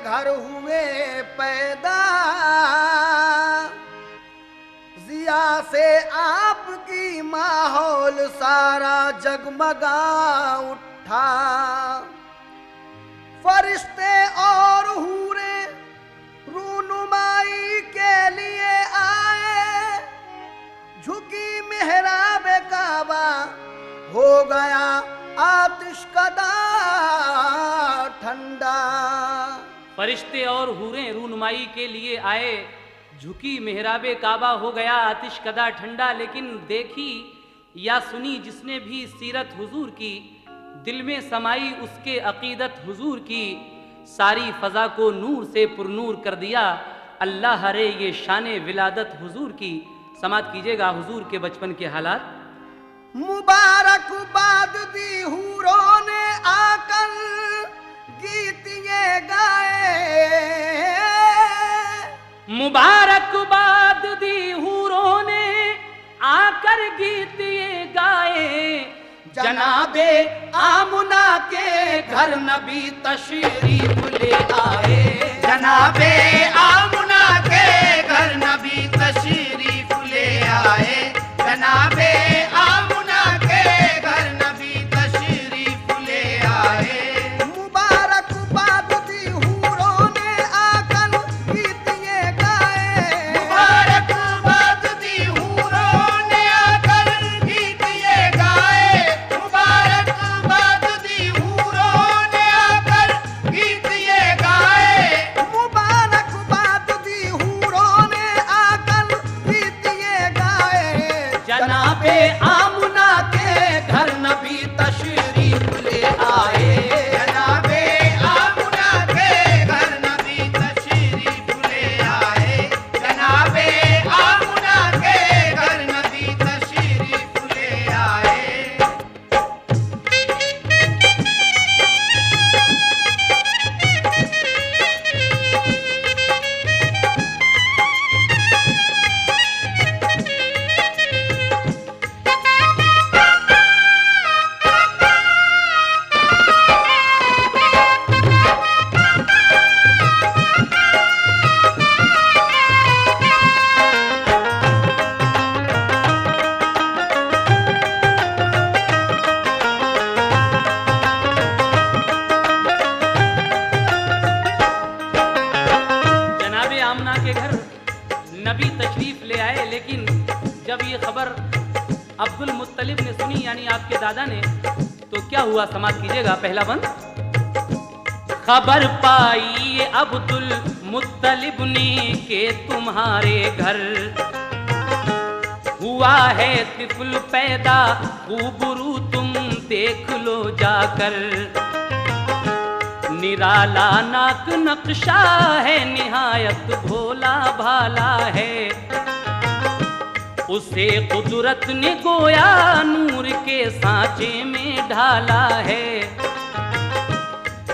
घर हुए पैदा, जिया से आपकी माहौल सारा जगमगा उठा। फरिश्ते और हूरे रूनुमाई के लिए आए, झुकी मेहराब काबा हो गया आतिशकदा ठंडा। फरिश्ते और हूरें रूनुमाई के लिए आए, झुकी मेहराबे काबा हो गया आतिशकदा ठंडा। लेकिन देखी या सुनी जिसने भी सीरत हुजूर की, दिल में समाई उसके अकीदत हुजूर की, सारी फजा को नूर से पुरनूर कर दिया। अल्लाह हरे ये शान विलादत हुजूर की। समात कीजिएगा हुजूर के बचपन के हालात। मुबारकबाद दी हूरों ने आकर गीत ये गाए, मुबारकबाद दी हूरों ने आकर गीत ये गाए। जनाबे आमुना के घर नबी तशरीफ ले आए, जनाबे आमुना के घर नबी तशरीफ ले आए, जनाबे आमुना के घर नबी तशरीफ ले आए। मुबारकबाद दी हूरों ने आकर गीत ये गाए, मुबारकबाद दी हूरों ने आकर गीत ये गाए, मुबारकबाद दी हूरों ने आकर गीत ये गाए, मुबारकबाद दी हूरों ने आकर गीत ये गाए। जनाबे आमुना के घर नबी तशरीफ ले आए, जनाबे आमुना के घर नबी तशरीफ ले आए, जनाबे आमुना के घर नबी तशरीफ ले आए। जनाबे आमना के घर नबी तशरीफ ले आए। लेकिन जब ये खबर अब्दुल मुत्तलिब ने सुनी, यानी आपके दादा ने, तो क्या हुआ? समाप्त कीजिएगा पहला बंद। खबर पाई ये अब्दुल मुत्तलिब ने के तुम्हारे घर हुआ है तिफल पैदा, खूबरू तुम देख लो जाकर। निराला नाक नक्शा है, निहायत भोला भाला है, उसे कुदरत ने गोया नूर के सांचे में ढाला है।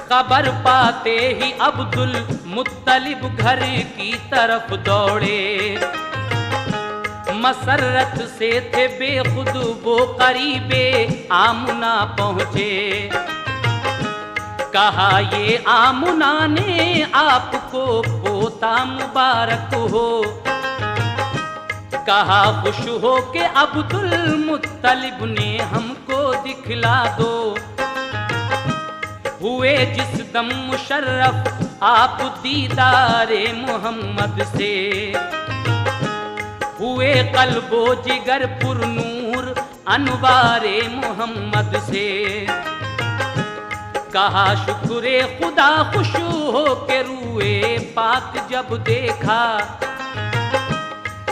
खबर पाते ही अब्दुल मुत्तलिब घर की तरफ दौड़े, मसरत से थे बेखुद वो करीबे आमुना पहुँचे। कहा ये आमुना ने आपको पोता मुबारक हो, कहा खुश हो के अब्दुल मुत्तलिब ने हमको दिखला दो। हुए जिस दम मुशर्रफ आप दीदारे मोहम्मद से, हुए कल्बो जिगर पुरनूर अनवारे मोहम्मद से। कहा शुक्रे खुदा खुश हो के रूए पाक जब देखा,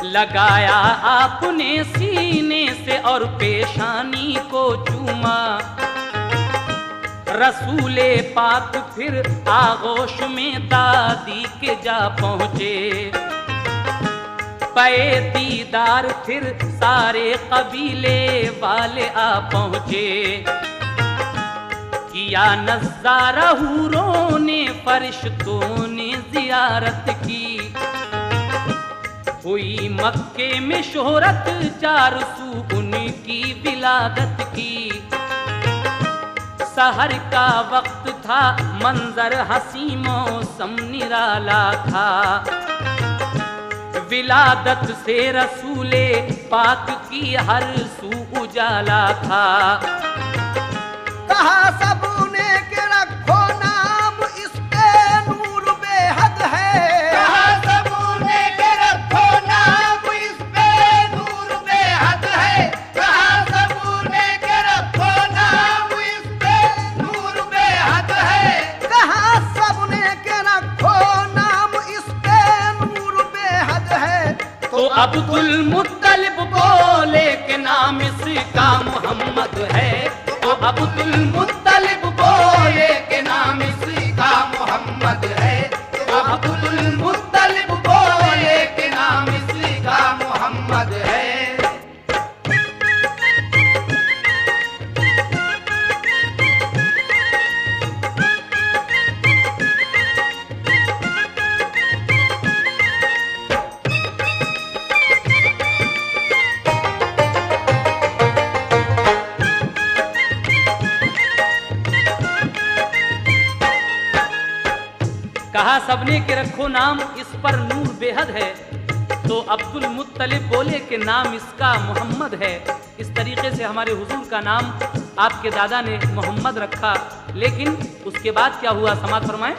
लगाया आपने सीने से और पेशानी को चूमा। रसूले पाक फिर आगोश में दादी के जा पहुँचे, पे दीदार फिर सारे कबीले वाले आ पहुँचे। किया नज़ारा हूरों ने फरिश्तों ने जियारत की, हुई मक्के में शोहरत चार सू उनकी विलादत की। सहर का वक्त था, मंजर हसी मौसम निराला था। विलादत से रसूले पाक की हर सू उजाला था। कहा सबने के रखो नाम, इस पे नूर बेहद है। कहा सबने के रखो नाम, इस पे नूर बेहद है। कहा सबने के रखो नाम, इस पे नूर बेहद है। कहा सबने के रखो नाम, इस पे नूर बेहद है। तो अब्दुल मुत्तलिब बोले के नाम इसका मोहम्मद है। तो अब्दुल मुत्तलिब बोले के नाम इसका मोहम्मद है। तो अब्दुल मुत्तलिब बोले के नाम इसका मोहम्मद है। कहा सबने के रखो नाम, इस पर नूर बेहद है। तो अब्दुल मुत्तलिब बोले कि नाम इसका मोहम्मद है। इस तरीके से हमारे हुजूर का नाम आपके दादा ने मोहम्मद रखा। लेकिन उसके बाद क्या हुआ, समात फरमाएं।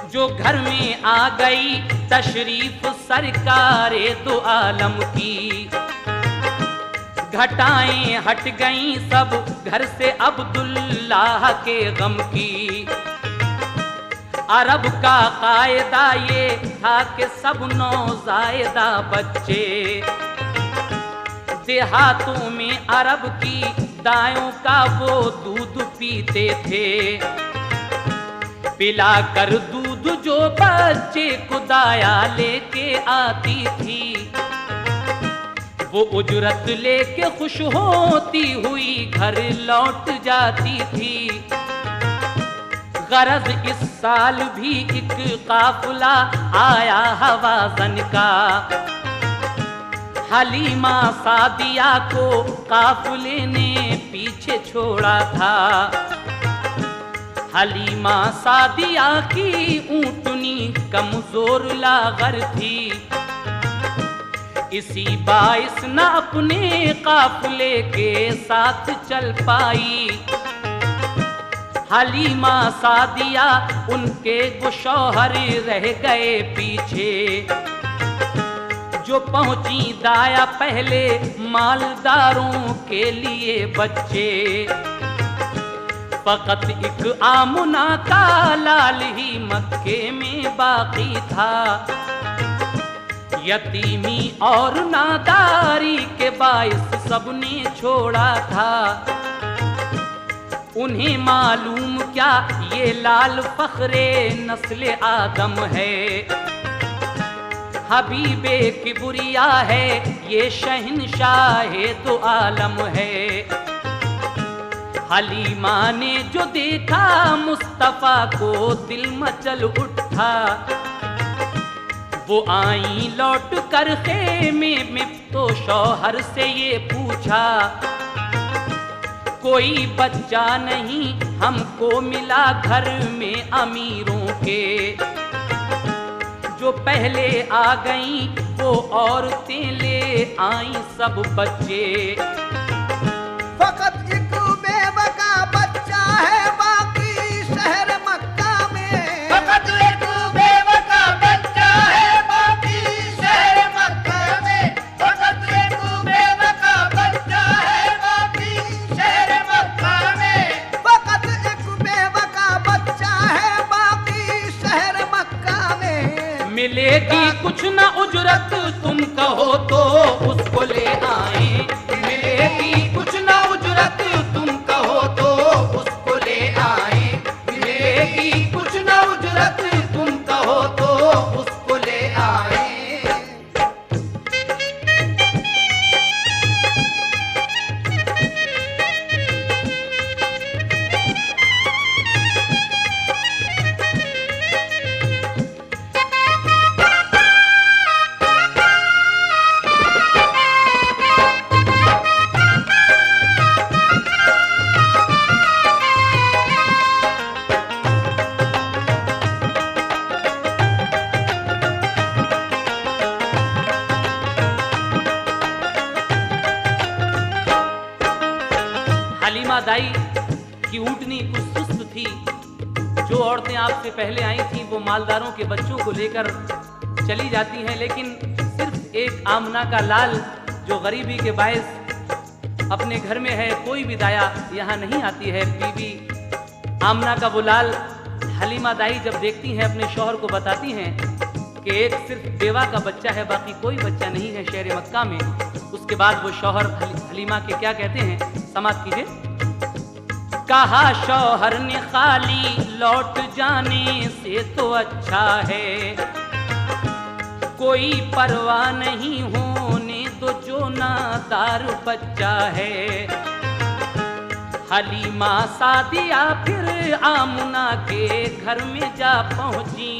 जो घर में आ गई तशरीफ सरकारे दो आलम की, घटाएं हट गईं सब घर से अब्दुल्लाह के गम की। अरब का कायदा ये था कि सब नौजायदा बच्चे देहातों में अरब की दायों का वो दूध पीते थे। पिलाकर दूध जो बच्चे को दाया लेके आती थी, वो उजरत लेके खुश होती हुई घर लौट जाती थी। गरज इस साल भी एक काफिला आया हवाज़न का, हलीमा सादिया को काफिले ने पीछे छोड़ा था। हलीमा सादिया की ऊँटनी कमजोर लागर थी, इसी बाइस न अपने काफिले के साथ चल पाई। हलीमा सादिया उनके वो शौहर रह गए पीछे। जो पहुंची दाया पहले मालदारों के लिए बच्चे। फकत एक आमुना का लाल ही मक्के में बाकी था। यतीमी और नादारी के बाइस सबने छोड़ा था। उन्हें मालूम क्या ये लाल फखरे नस्ले आदम है। हबीबे किबरिया है ये शहनशाहे दो आलम है। हलीमा ने जो देखा मुस्तफा को दिल मचल उठा। वो आई लौट कर खेमे में तो शौहर से ये पूछा, कोई बच्चा नहीं हमको मिला घर में अमीरों के। जो पहले आ गईं वो औरतें ले आई सब बच्चे। फकत एक बेबका बच्चा है बाकी शहर मक्का में। फकत एक बेबका बच्चा है बाकी शहर मक्का में। फकत एक बेबका बच्चा है बाकी शहर मक्का में। फकत एक बेबका बच्चा है बाकी शहर मक्का में। मिलेगी कुछ न उजरत तुम कहो तो उसको ले आए। मिलेगी कुछ न उजरत तुम कहो तो उसको ले आए। मिलेगी कुछ न उजरत तुम कहो तो उसको ले आए। दाई की ऊँटनी कुछ सुस्त थी। जो औरतें आपसे पहले आई थीं वो मालदारों के बच्चों को लेकर चली जाती हैं, लेकिन सिर्फ एक आमना का लाल जो गरीबी के बायस अपने घर में है, कोई भी दाया यहाँ नहीं आती है। बीबी आमना का वो लाल हलीमा दाई जब देखती हैं अपने शौहर को बताती हैं कि एक सिर्फ बेवा का बच्चा है, बाकी कोई बच्चा नहीं है शहर मक्का में। उसके बाद वो शौहर हलीमा के क्या कहते हैं, समाप्त कीजिए। कहा शौहर ने खाली लौट जाने से तो अच्छा है, कोई परवाह नहीं होने तो जो नादार बच्चा है। हलीमा सादिया फिर आमुना के घर में जा पहुंची,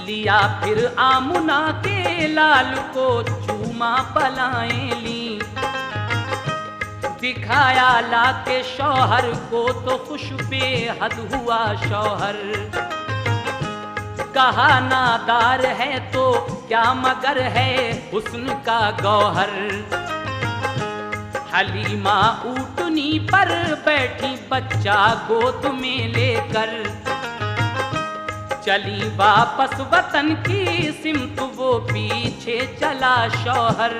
लिया फिर आमुना के लाल को चूमा पलाएं ली। दिखाया लाके शौहर को तो खुश बेहद हुआ शौहर, कहा नादार है तो क्या मगर है हुस्न का गौहर। हलीमा ऊँटनी पर बैठी बच्चा गोद में लेकर, चली वापस वतन की सिमत वो पीछे चला शौहर।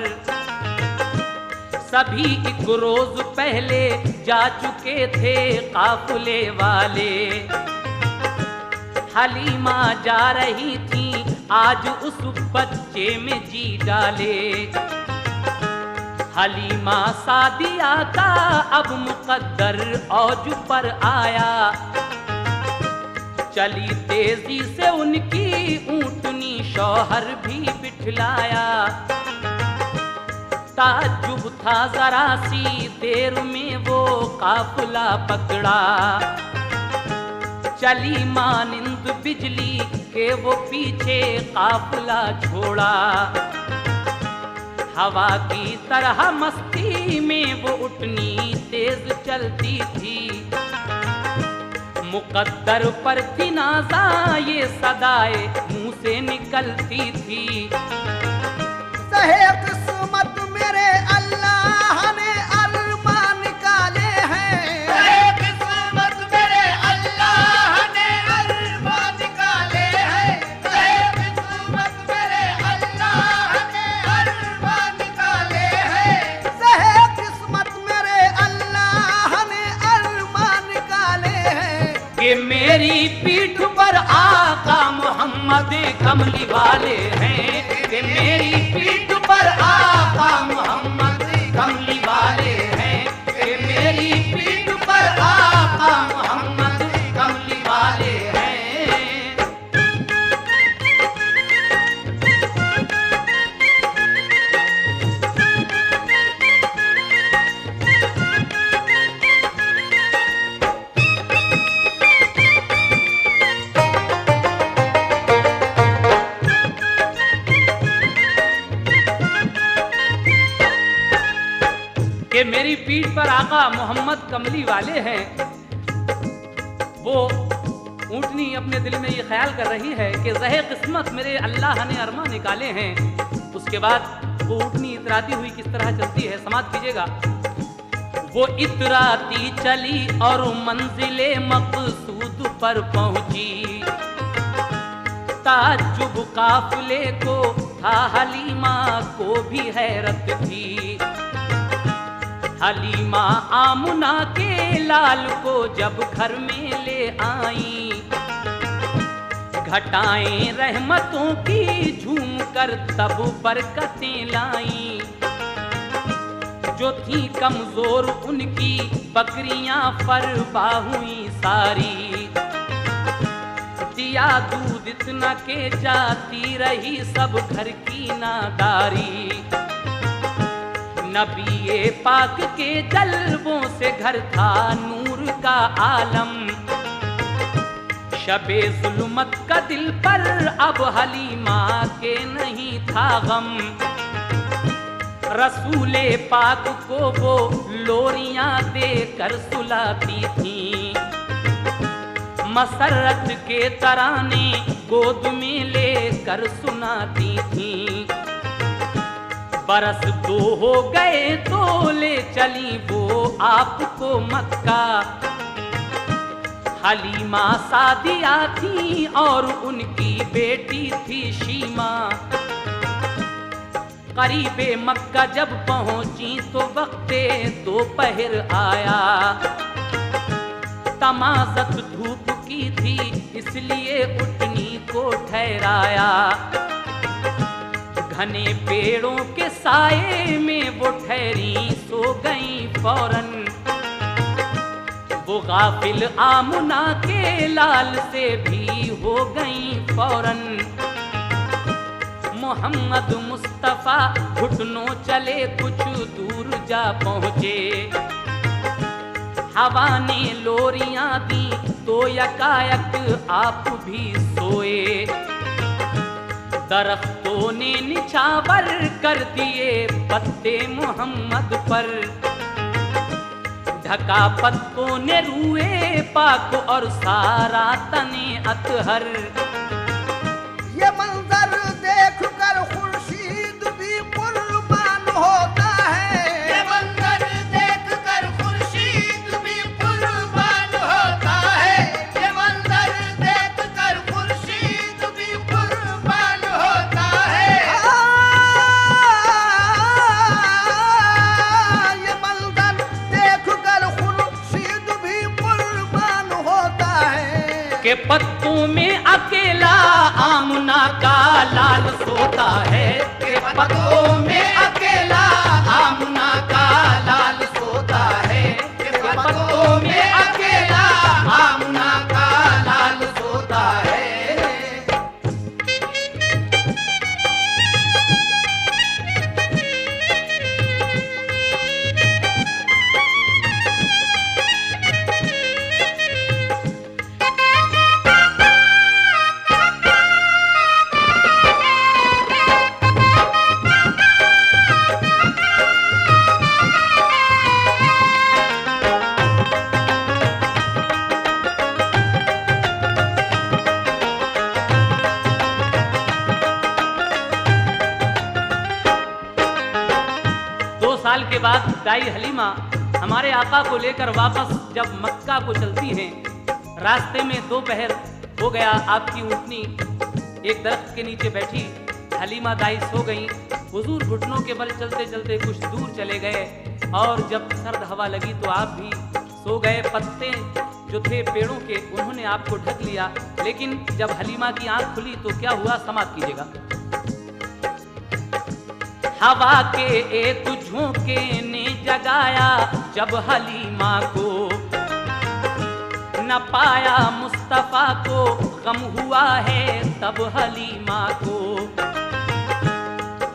सभी एक रोज पहले जा चुके थे काफिले वाले, हलीमा जा रही थी आज उस बच्चे में जी डाले। हलीमा सादिया का अब मुकद्दर औज पर आया, चली तेजी से उनकी ऊँटनी शौहर भी बिठलाया। ताज्जुब था जरा सी देर में वो काफिला पकड़ा, चली मानिंद बिजली के वो पीछे काफिला छोड़ा। हवा की तरह मस्ती में वो उठनी तेज चलती थी, मुकद्दर पर थी नाज़ा ये सदाए मुंह से निकलती थी। सहे किस्मत मेरे अल्लाह ने अरमान निकाले हैं, सहे किस्मत मेरे अल्लाह ने अरमान निकाले हैं, सहे किस्मत मेरे अल्लाह ने अरमान निकाले हैं। सहे किस्मत मेरे अल्लाह ने अरमान निकाले हैं, कि मेरी पीठ पर आका मोहम्मद कमली वाले हैं, कि मेरी पीठ पर आका मोहम्मद कमली वाले हैं, कि मेरी पीठ पर आका मोहम्मद कमली वाले हैं। कि मेरी पीठ पर आका मोहम्मद कमली वाले हैं। वो ऊँटनी अपने दिल में ये ख्याल कर रही है कि ज़हे किस्मत मेरे अल्लाह ने अरमा निकाले हैं। उसके बाद वो ऊँटनी इतराती हुई किस तरह चलती है, समाप्त कीजिएगा। वो इतराती चली और मंजिले मकसूद पर पहुंची, ताज्जुब काफिले को था हलीमा को भी हैरत थी। हलीमा आमुना के लाल को जब घर में ले आई, घटाएं रहमतों की झूम कर तब बरकतें लाई। जो थी कमजोर उनकी बकरियां फरबा हुई सारी, दिया दूध इतना के जाती रही सब घर की नादारी। नबी पाक के जलवों से घर था नूर का आलम, शबे जुल्मत का दिल पर अब हलीमा के नहीं था गम। रसूले पाक को वो लोरियां देकर सुलाती थी, मसरत के तराने गोद में लेकर सुनाती थी। बरस 2 हो गए तो ले चली वो आपको मक्का। हलीमा सादिया थी और उनकी बेटी थी शीमा। करीबे मक्का जब पहुंची तो वक्ते दोपहर आया। तमाज़त धूप की थी इसलिए उठनी को ठहराया। घने पेड़ों के साए में वो ठहरी सो गई फौरन। वो गाफिल आमुना के लाल से भी हो गई फौरन। मोहम्मद मुस्तफा घुटनों चले कुछ दूर जा पहुँचे। हवा ने लोरियां दी तो यकायक आप भी सोए। दरख्तों ने निछावर कर दिए पत्ते मोहम्मद पर। ढका पत्तों ने रूए पाक और सारा तने अतहर। ये मंजर देख कर खुर्शीद भी कुर्बान होता है। ये मंजर देख कर खुर्शीद भी कुर्बान होता है। ये मंजर देख कर खुर्शीद भी कुर्बान होता है। ये मंजर देख कर खुर्शीद भी कुर्बान होता है। के पत्तों में अकेला आमुना का लाल सोता है। के पत्तों में अकेला आमुना का लाल सोता है। के पत्तों में अकेला आमुना का लाल सोता है। साल के बाद दाई हलीमा हमारे आका को लेकर वापस जब मक्का को चलती हैं, रास्ते में दोपहर हो गया। आपकी ऊँटनी एक दरख्त के नीचे बैठी। हलीमा दाई सो गई। हुजूर घुटनों के बल चलते चलते कुछ दूर चले गए और जब सर्द हवा लगी तो आप भी सो गए। पत्ते जो थे पेड़ों के उन्होंने आपको ढक लिया। लेकिन जब हलीमा की आंख खुली तो क्या हुआ, समाप्त कीजिएगा। हवा के एक झोंके ने जगाया जब हलीमा को। न पाया मुस्तफा को गम हुआ है तब हलीमा को।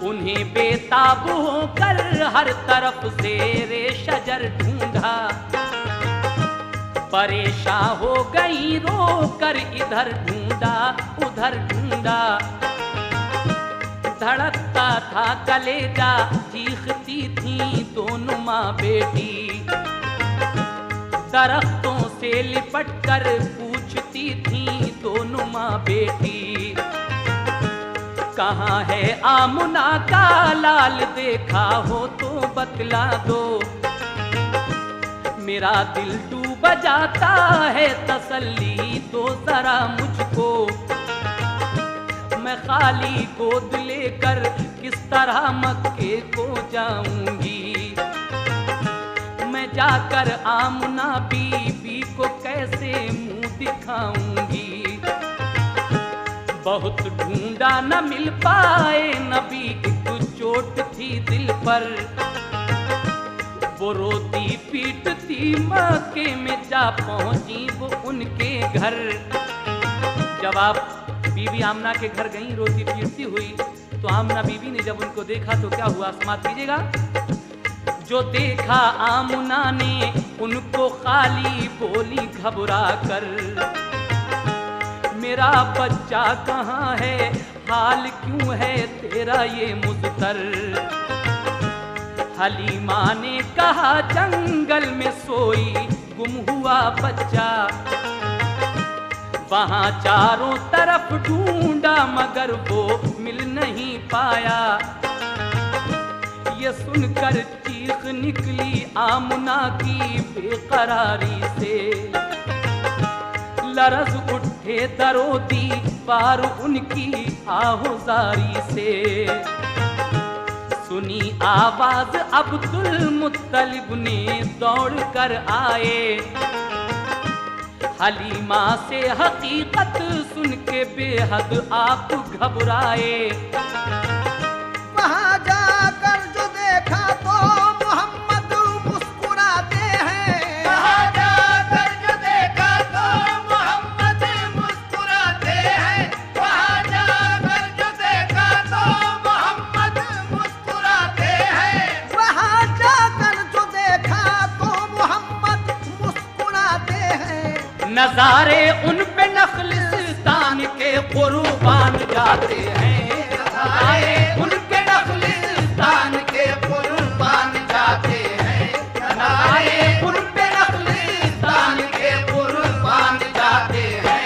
उन्हें बेताब होकर हर तरफ से रे शजर ढूंढा। परेशान हो गई रो कर इधर ढूंढा उधर ढूंढा। धड़कता था कलेजा चीखती थी दोनों माँ बेटी। दरख्तों से लिपट कर पूछती थी दोनों माँ बेटी। कहाँ है आमुना का लाल, देखा हो तो बतला दो। मेरा दिल डूब जाता है तसल्ली तो जरा मुझको। मैं खाली गोद लेकर किस तरह मक्के को जाऊंगी। मैं जाकर आमुना बीबी को कैसे मुंह दिखाऊंगी। बहुत ढूंढा न मिल पाए नबी, एक चोट थी दिल पर। वो रोती पीटती मक्के में जा पहुंची वो उनके घर। जब आप बीबी आमना के घर गई रोती पीटती हुई तो आमना बीबी ने जब उनको देखा तो क्या हुआ, समाप्त कीजिएगा। जो देखा आमना ने उनको खाली बोली घबरा कर। मेरा बच्चा कहाँ है, हाल क्यों है तेरा ये मुज़तर। हलीमा ने कहा जंगल में सोई गुम हुआ बच्चा। वहाँ चारों तरफ ढूंढा मगर वो मिल नहीं पाया। ये सुनकर चीख निकली आमुना की बेकरारी से। लरज उठे दरो दीवार उनकी आहुजारी से। सुनी आवाज अब्दुल मुत्तलिब ने दौड़ कर आए। हलीमा से हकीकत सुन के बेहद आप घबराए। वहाँ जाकर जो देखा तो मोहम्मद मुस्कुराते हैं। वहाँ जाकर जो देखा तो मोहम्मद मुस्कुराते हैं। वहाँ जाकर जो देखा तो मोहम्मद मुस्कुराते हैं। वहाँ जाकर जो देखा तो मोहम्मद मुस्कुराते हैं। नजारे उन पे नखलिस्तान के कुर्बान जाते हैं। नजारे उनके नखलिस्तान के कुर्बान जाते हैं। नजारे उन पे नखलिस्तान के कुर्बान जाते हैं।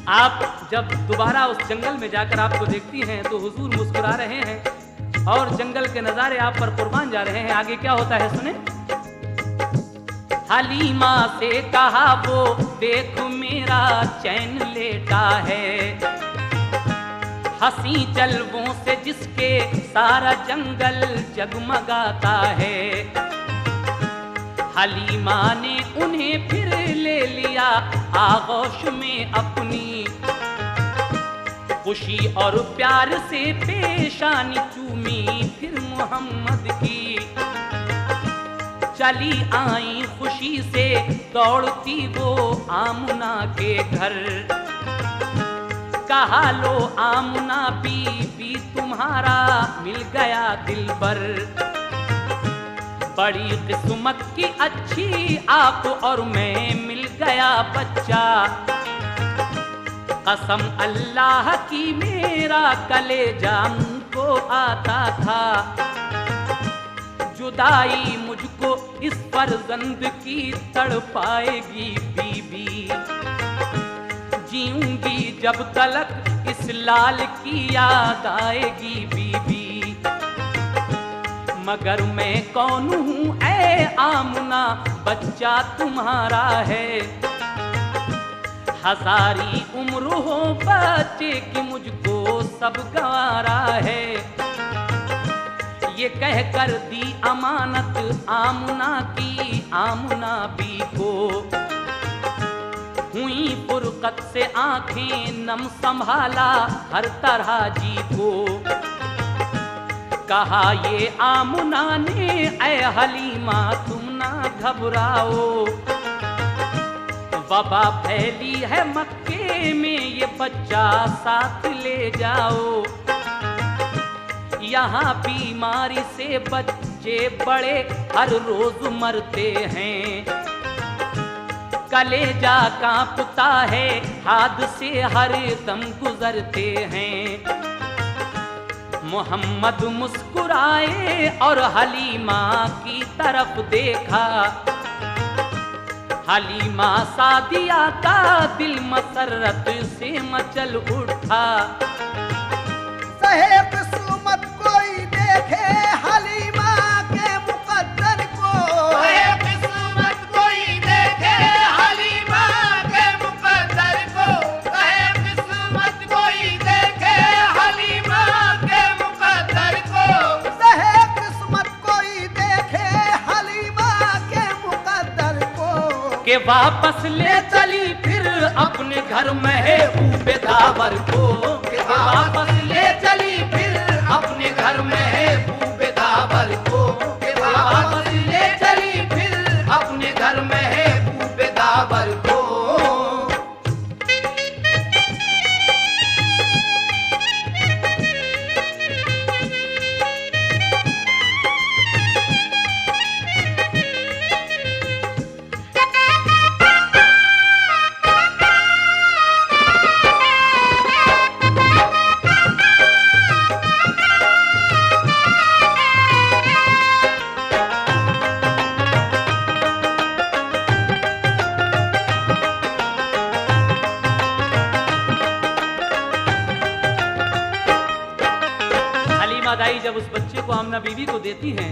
आप जब दोबारा उस जंगल में जाकर आपको देखती हैं तो हुजूर मुस्कुरा रहे हैं और जंगल के नजारे आप पर कुर्बान जा रहे हैं। आगे क्या होता है सुने। हलीमा से कहा वो देख मेरा चैन लेटा है। हंसी जलवों से जिसके सारा जंगल जगमगाता है। हलीमा ने उन्हें फिर ले लिया आगोश में अपनी। खुशी और प्यार से पेशानी चूमी फिर मोहम्मद की। चली आई खुशी से दौड़ती वो आमुना के घर। कहा लो आमुना बीबी तुम्हारा मिल गया दिलबर। बड़ी किस्मत की अच्छी आप और मैं मिल गया बच्चा। कसम अल्लाह की मेरा कलेजा मुंह को आता था। जुदाई मुझको इस फर्जंद की तड़पाएगी बीबी। जीऊंगी जब तलक इस लाल की याद आएगी बीबी। मगर मैं कौन हूँ ऐ आमुना बच्चा तुम्हारा है। हजारी उम्र हो बच्चे की मुझको सब गवारा है। ये कह कर दी अमानत आमुना की आमुना बी को। हुई फुरकत से आंखें नम संभाला हर तरह जी को। कहा ये आमुना ने ऐ हलीमा तुम ना घबराओ। वबा फैली है मक्के में ये बच्चा साथ ले जाओ। यहाँ बीमारी से बच्चे बड़े हर रोज मरते हैं। कलेजा कांपता है हादसे हर दम गुजरते हैं। मोहम्मद मुस्कुराए और हलीमा की तरफ देखा। हलीमा सादिया का दिल मसरत से मचल उठा। सहे किस्मत कोई देखे हलीमा के मुकद्दर को। सहे किस्मत कोई देखे हलीमा के मुकद्दर को। सहे किस्मत कोई देखे हलीमा के मुकद्दर को। सहे किस्मत कोई देखे हलीमा के मुकद्दर को। के वापस ले चली फिर अपने घर महबूबे दावर को। के वापस ले चली फिर अपने घर महबूबे दावर को। के वापस ले चली फिर अपने घर महबूबे दावर को। दाई जब उस बच्चे को आमना बीवी को देती हैं,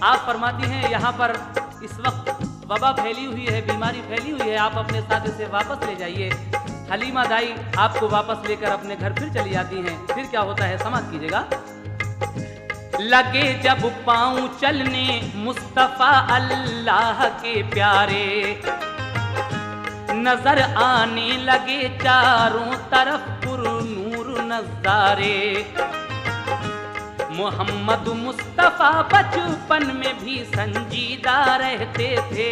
आप फरमाती हैं यहाँ पर इस वक्त वबा फैली हुई है, बीमारी फैली हुई है, आप अपने साथ इसे वापस ले जाइए। हलीमा दाई आपको वापस लेकर अपने घर फिर चली जाती हैं। फिर क्या होता है समाप्त कीजिएगा। लगे जब पाँव चलने मुस्तफा अल्लाह के प्यारे, नजर आने लगे चारों तरफ पुरनूर नजारे। मोहम्मद मुस्तफा बचपन में भी संजीदा रहते थे,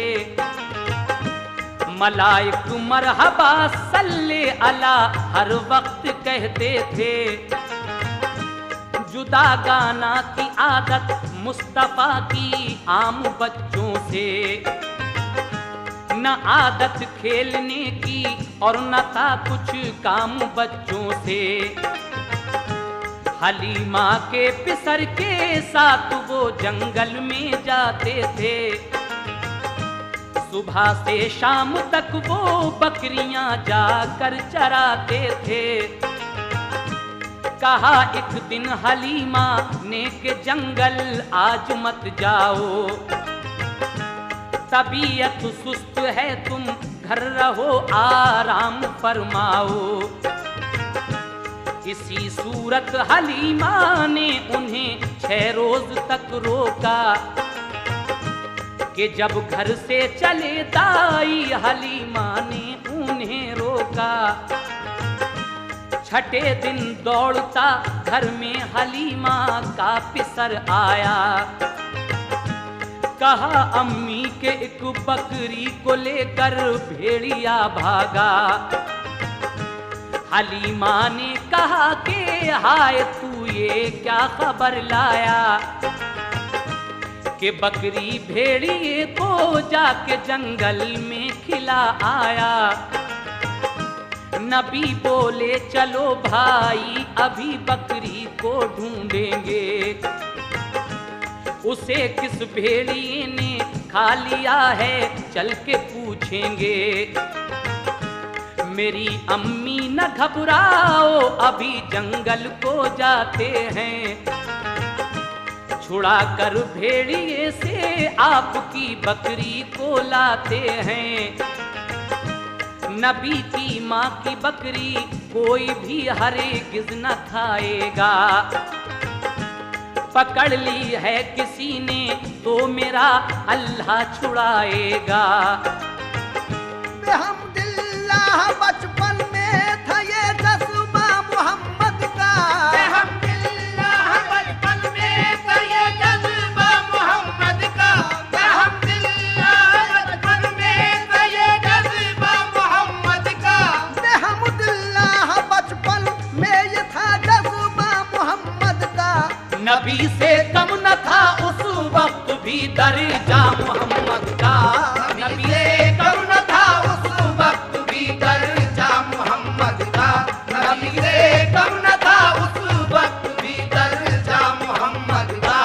मलाइक मरहबा सल्ले अला हर वक्त कहते थे। जुदा गाना की आदत मुस्तफा की आम बच्चों से, न आदत खेलने की और न था कुछ काम बच्चों से। हलीमा के पिसर के साथ वो जंगल में जाते थे, सुबह से शाम तक वो बकरियां जाकर चराते थे। कहा एक दिन हलीमा ने के जंगल आज मत जाओ, तबीयत सुस्त है तुम घर रहो आराम फरमाओ। इसी सूरत हलीमा ने उन्हें 6 रोज तक रोका, कि जब घर से चले दाई हलीमा ने उन्हें रोका। छठे दिन दौड़ता घर में हलीमा का पिसर आया, कहा अम्मी के एक बकरी को लेकर भेड़िया भागा। हलीमा ने कहा कि हाय तू ये क्या खबर लाया, कि बकरी भेड़िए को जाके जंगल में खिला आया। नबी बोले चलो भाई अभी बकरी को ढूंढेंगे, उसे किस भेड़िए ने खा लिया है चल के पूछेंगे। मेरी अम्मी न घबराओ अभी जंगल को जाते हैं, छुड़ा कर भेड़िए से आपकी बकरी को लाते हैं। नबी की माँ की बकरी कोई भी हरगिज़ न खाएगा, पकड़ ली है किसी ने तो मेरा अल्लाह छुड़ाएगा। बेहम्दुलिल्लाह बचपन में था ये जज्बा मोहम्मद का, बेहम्दुलिल्लाह बचपन में था ये जज्बा मोहम्मद का, बेहम्दुलिल्लाह बचपन में था ये जज्बा मोहम्मद का। बेहम्दुलिल्लाह बचपन में ये था जज्बा मोहम्मद का। नबी से कम न था उस वक्त भी दर्जा मोहम्मद का, नबी से कम न था उस वक्त भी दर्जा मोहम्मद का, नबी से कम न था उस वक्त भी दर्जा मोहम्मद का।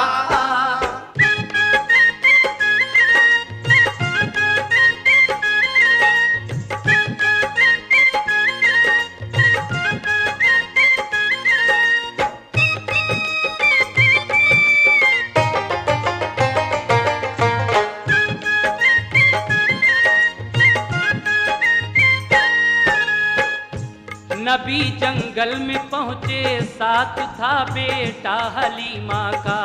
नबी जंगल में पहुँचे साथ था बेटा हलीमा का,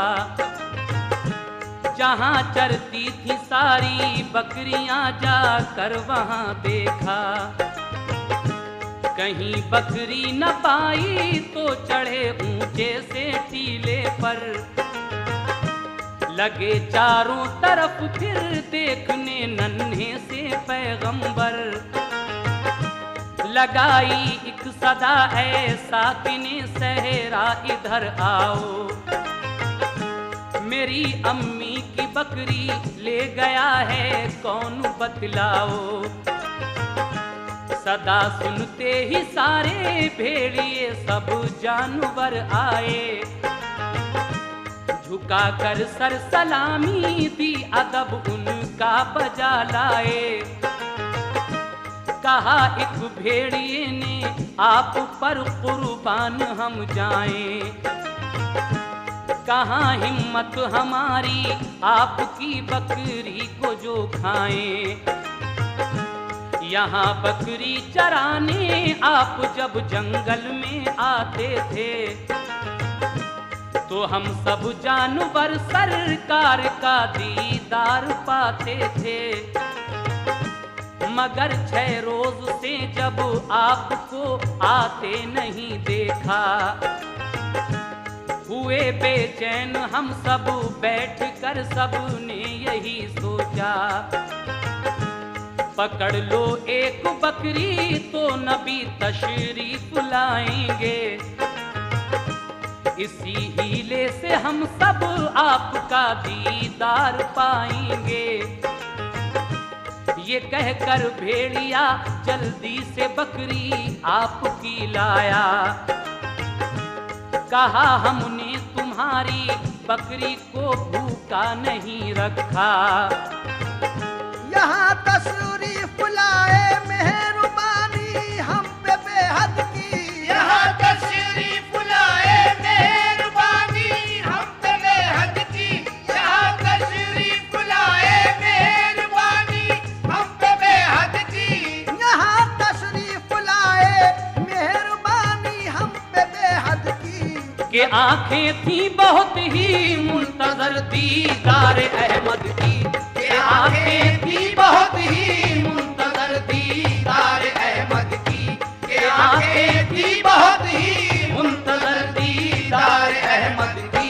जहाँ चरती थी सारी बकरियां जाकर वहाँ देखा। कहीं बकरी न पाई तो चढ़े ऊंचे से टीले पर, लगे चारों तरफ फिर देखने नन्हे से पैगंबर। लगाई एक सदा ऐसा किने सहरा इधर आओ, मेरी अम्मी की बकरी ले गया है कौन बतलाओ। सदा सुनते ही सारे भेड़िए सब जानवर आए, झुका कर सर सलामी दी अदब उनका बजा लाए। कहा एक भेड़िए ने आप पर कुर्बान हम जाएं, कहाँ हिम्मत हमारी आपकी बकरी को जो खाएं। यहाँ बकरी चराने आप जब जंगल में आते थे तो हम सब जानवर सरकार का दीदार पाते थे। मगर 6 रोज से जब आपको आते नहीं देखा, हुए बेचैन हम सब बैठ कर सबने यही सोचा, पकड़ लो एक बकरी तो नबी तशरीफ लाएंगे। इसी हीले से हम सब आपका दीदार पाएंगे। ये कहकर भेड़िया जल्दी से बकरी आपकी लाया। कहा हमने तुम्हारी बकरी को भूखा नहीं रखा। यहाँ तशरीफ लाए मेहरबानी हम पे बेहद की। यहाँ तशरीफ लाए मेहरबानी हम पे बेहद की। यहाँ तशरीफ लाए मेहरबानी हम पे बेहद की। यहाँ तशरीफ लाए मेहरबानी हम पे बेहद की। कि आंखें थी बहुत ही मुंतजर दीदार अहमद की। कि आंखें थी बहुत ही मुंतजर दीदार अहमद की। कि आंखें थी बहुत ही मुंतजर दीदार अहमद की।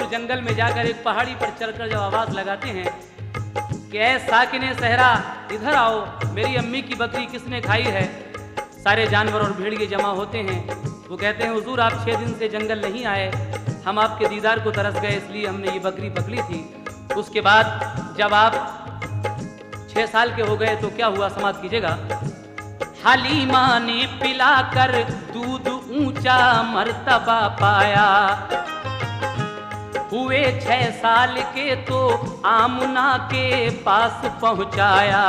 जंगल में जाकर एक पहाड़ी पर चढ़कर जब आवाज लगाते हैं कि ऐ साकिने सहरा इधर आओ, मेरी अम्मी की बकरी किसने खाई है। सारे जानवर और भेड़िए जमा होते हैं। वो कहते हैं हुजूर आप 6 दिन से जंगल नहीं आए, हम आपके दीदार को तरस गए इसलिए हमने ये बकरी पकड़ी थी। उसके बाद जब आप 6 साल के हो गए तो क्या हुआ समाप्त कीजिएगा। हलीमा ने पिलाकर दूध ऊंचा मर्तबा पाया, हुए 6 साल के तो आमुना के पास पहुंचाया।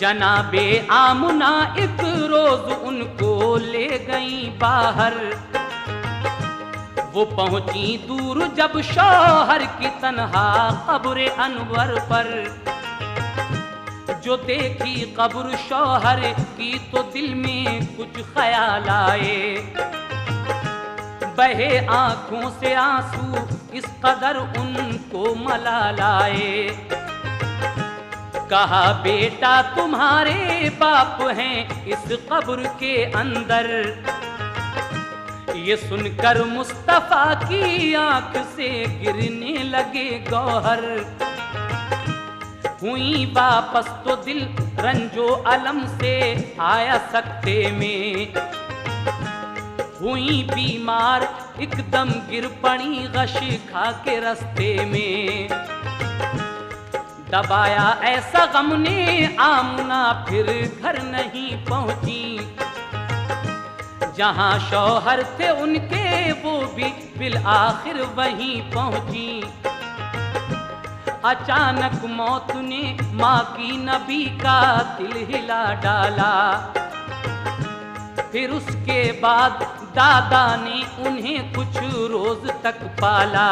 जनाबे आमुना एक रोज उनको ले गई बाहर। वो पहुंची दूर जब शौहर की तन्हा कब्र अनवर पर। जो देखी कब्र शौहर की तो दिल में कुछ ख्याल आए। बहे आंखों से आंसू इस कदर उनको मलाल आए। कहा बेटा तुम्हारे बाप हैं इस कब्र के अंदर। ये सुनकर मुस्तफा की आंख से गिरने लगे गौहर। हुई वापस तो दिल रंजो अलम से आया सकते में। हुई बीमार एकदम गिर पड़ी गश खा के रास्ते में। दबाया ऐसा गम ने आमुना फिर घर नहीं पहुंची। जहां शौहर थे उनके वो भी बिल आखिर वहीं पहुंची। अचानक मौत ने माँ की नबी का दिल हिला डाला। फिर उसके बाद दादा ने उन्हें कुछ रोज तक पाला।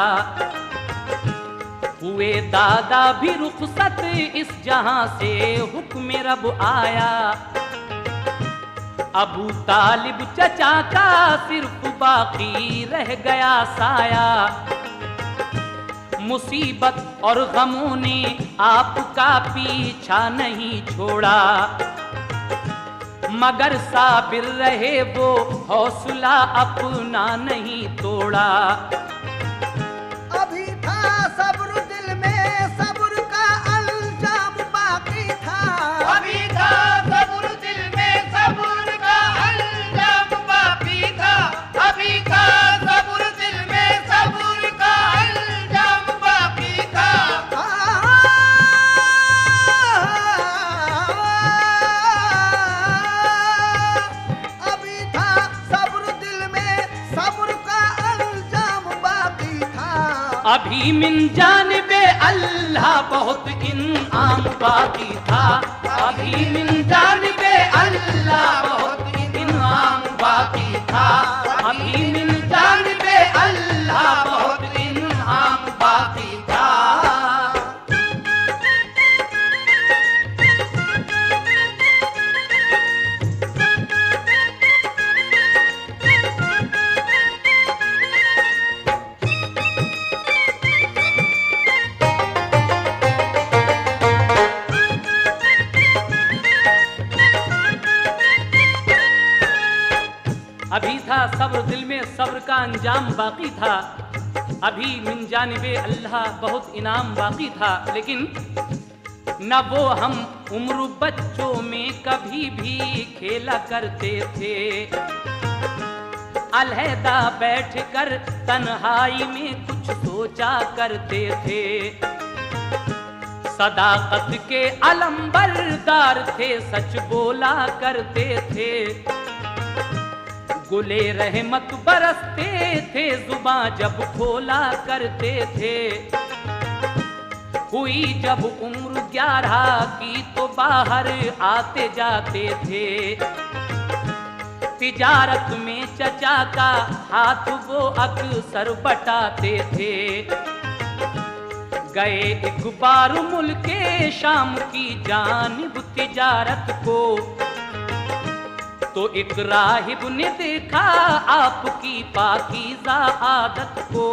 हुए दादा भी रुखसत इस जहां से हुक्म रब आया। अबू तालिब चचा का सिर्फ बाकी रह गया साया। मुसीबत और गमों ने आपका पीछा नहीं छोड़ा। मगर साबिर रहे वो हौसला अपना नहीं तोड़ा। अभी था सब्र दिल में, सब्र का अल्जाम बाकी था। अभी था अभी मिन जानिबे अल्लाह बहुत इनाम बाकी था, अभी मिन जानिबे अल्लाह बहुत इनाम बाकी था, अभी मिन जानिबे अल्लाह बहुत इनाम बाकी था। अभी था सब्र दिल में, सब्र का अंजाम बाकी था, अभी मिन जानिबे अल्लाह बहुत इनाम बाकी था। लेकिन न वो हम उम्र बच्चों में कभी भी खेला करते थे, अलहदा बैठकर तन्हाई में कुछ सोचा करते थे, सदाकत के अलंबरदार थे, सच बोला करते थे, गुले रहमत बरसते थे, जुबां जब खोला करते थे। हुई जब उम्र 11 की तो बाहर आते जाते थे, तिजारत में चचा का हाथ वो अक्सर बटाते थे। गए एक बार मुल्के शाम की जानिब तिजारत को, तो एक राहिब ने देखा आपकी पाकीज़ा आदत को,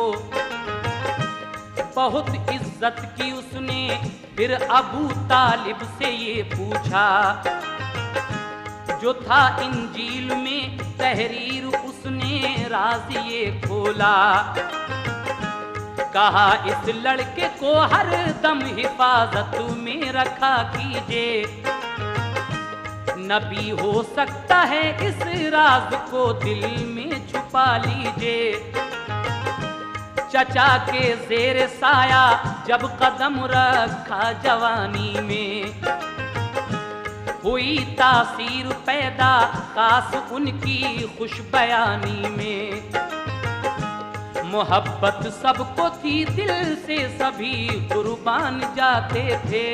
बहुत इज्जत की उसने फिर अबू तालिब से ये पूछा, जो था इंजील में तहरीर उसने राज ये खोला, कहा इस लड़के को हर दम हिफाजत में रखा कीजिए, नबी हो सकता है इस राज को दिल में छुपा लीजिए। चचा के जेर साया जब कदम रखा जवानी में, हुई तासीर पैदा खास उनकी खुशबयानी में। मोहब्बत सबको थी दिल से, सभी कुर्बान जाते थे,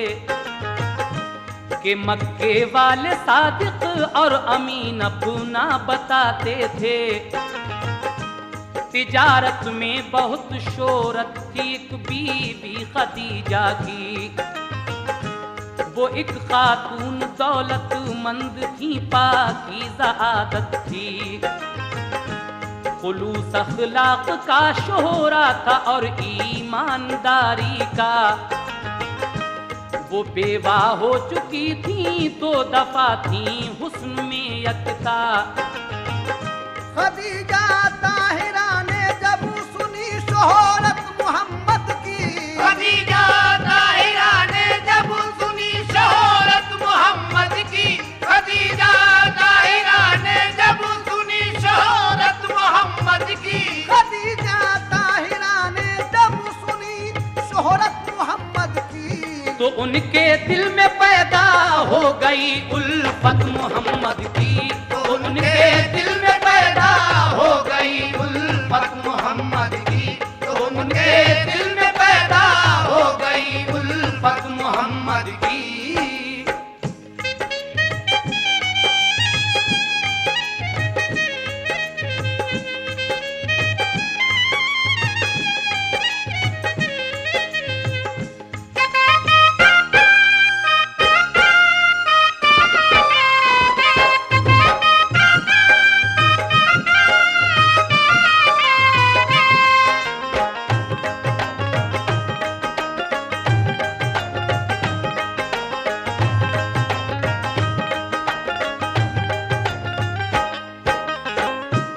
कि मक्के वाले सादिक और अमीन अपना बताते थे। तिजारत में बहुत शोहरत थी एक बीबी खदीजा की, वो एक खातून दौलतमंद थी, पाकीज़ा आदत थी, खुलूस अखलाक का शोहरा था और ईमानदारी का। वो बेवा हो चुकी थी, 2 दफा थी हुस्न में यकता। खदीजा ताहिरा ने जब सुनी शोहरत मोहम्मद की, खदीजा ताहिरा ने जब सुनी शोहरत मोहम्मद की, खदीजा ताहिरा ने जब सुनी शोहरत मोहम्मद की, खदीजा ताहिरा ने जब सुनी शोहरत मोहम्मद की, तो उनके दिल में पैदा हो गई उल्फत मोहम्मद की, तो उनके दिल में पैदा हो गई उल्फत मोहम्मद की, तो उनके दिल में पैदा हो गई उल्फत मोहम्मद की।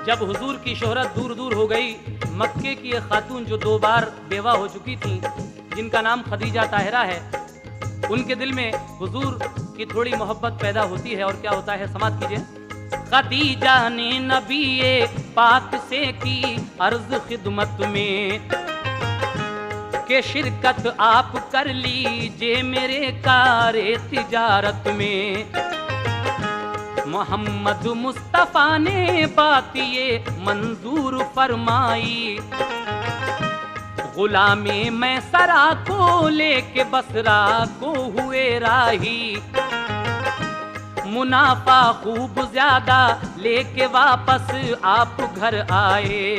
जब हुजूर की शोहरत दूर दूर हो गई, मक्के की एक खातून जो 2 बार बेवा हो चुकी थी, जिनका नाम खदीजा ताहिरा है, उनके दिल में हुजूर की थोड़ी मोहब्बत पैदा होती है। और क्या होता है, समाप्त कीजिए। खदीजा ने नबी पाक से की अर्ज खिदमत में, के शिरकत आप कर लीजिए मेरे कारे तिजारत में। मोहम्मद मुस्तफ़ा ने बात ये मंजूर फरमाई, गुलामे मैं सरा को लेके बसरा को हुए राही, मुनाफा खूब ज्यादा लेके वापस आप घर आए।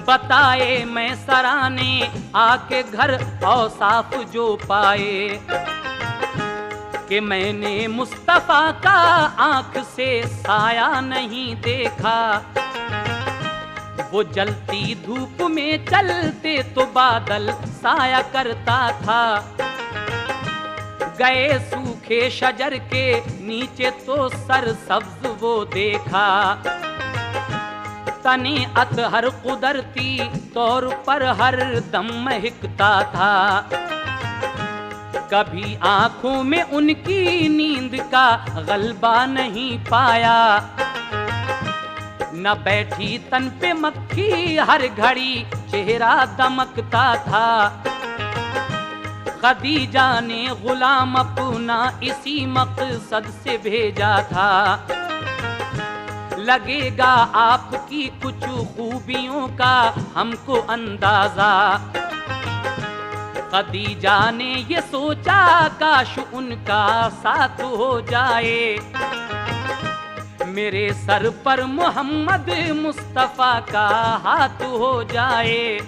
बताए मैं सराने आके घर औसाफ जो पाए, कि मैंने मुस्तफा का आंख से साया नहीं देखा। वो जलती धूप में चलते तो बादल साया करता था, गए सूखे शजर के नीचे तो सरसब्ज वो देखा। तने अतहर कुदरती तौर पर हर दम महकता था, कभी आंखों में उनकी नींद का गलबा नहीं पाया। न बैठी तन पे मक्खी हर घड़ी चेहरा दमकता था। खदीजा ने गुलाम अपना इसी मकसद से भेजा था, लगेगा आपकी कुछ खूबियों का हमको अंदाजा। खदीजा ने ये सोचा काश उनका साथ हो जाए, मेरे सर पर मोहम्मद मुस्तफा का हाथ हो जाए।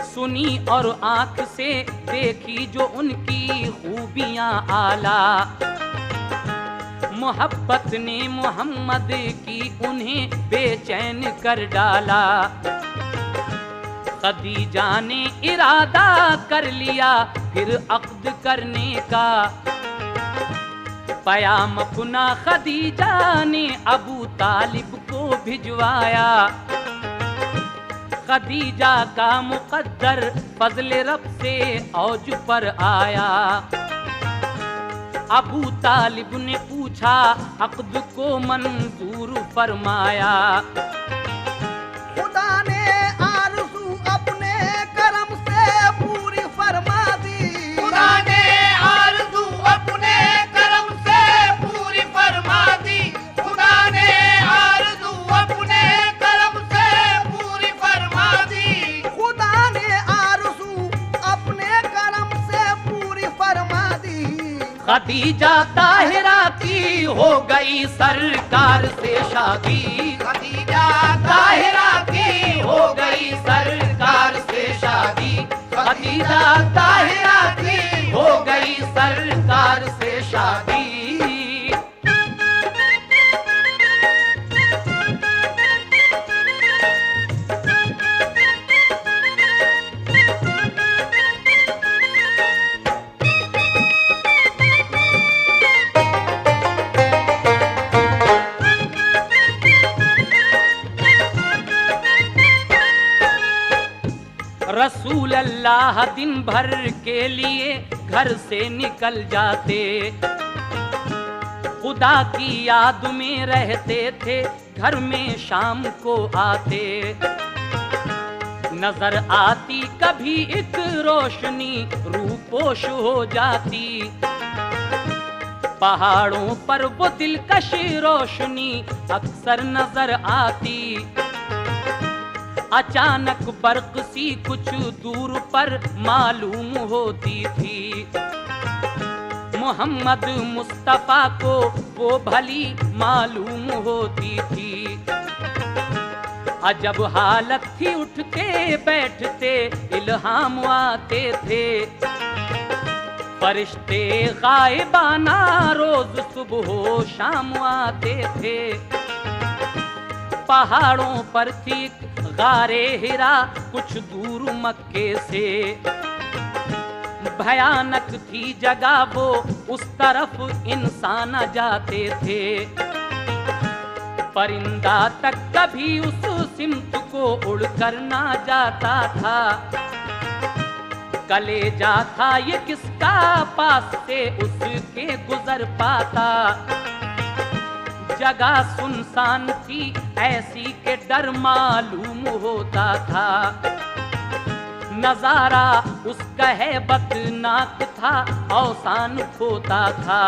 सुनी और आंख से देखी जो उनकी खूबियां आला, मोहब्बत ने मोहम्मद की उन्हें बेचैन कर डाला। खदीजा ने इरादा कर लिया फिर अक्द करने का, पयाम अपना खदीजा ने अबू तालिब को भिजवाया। खदीजा का मुकद्दर फजल रब से औज पर आया। अबू तालिब ने पूछा अक्द को मंजूर फरमाया। खुदा ने आरज़ू अपने करम से पूरी फरमा दी। खुदा ने आरज़ू अपने करम से पूरी फरमा दी। खुदा ने आरज़ू अपने करम से पूरी फरमा दी। खुदा ने आरज़ू अपने करम से पूरी फरमा दी। खदीजा ताहिरा की हो गई सरकार से शादी। खदीजा ताहिरा की हो गई सरकार से शादी। खदीजा ताहिरा की हो गई सरकार से शादी। रसूल अल्लाह दिन भर के लिए घर से निकल जाते, खुदा की याद में रहते थे, घर में शाम को आते। नजर आती कभी एक रोशनी रूपोश हो जाती, पहाड़ों पर वो दिलकश रोशनी अक्सर नजर आती। अचानक बर्क सी कुछ दूर पर मालूम होती थी, मोहम्मद मुस्तफा को वो भली मालूम होती थी। अजब हालत थी, उठते बैठते इल्हाम आते थे। फरिश्ते गायबाना रोज सुबह हो शाम आते थे। पहाड़ों पर थी गारे हिरा कुछ दूर मक्के से, भयानक थी जगह वो उस तरफ इंसान जाते थे। परिंदा तक कभी उस सिमत को उड़कर ना जाता था। कलेजा था ये किसका पास से उसके गुजर पाता। जगह सुनसान थी ऐसी के डर मालूम होता था। नजारा उसका हैबतनाक था, औसान खोता था।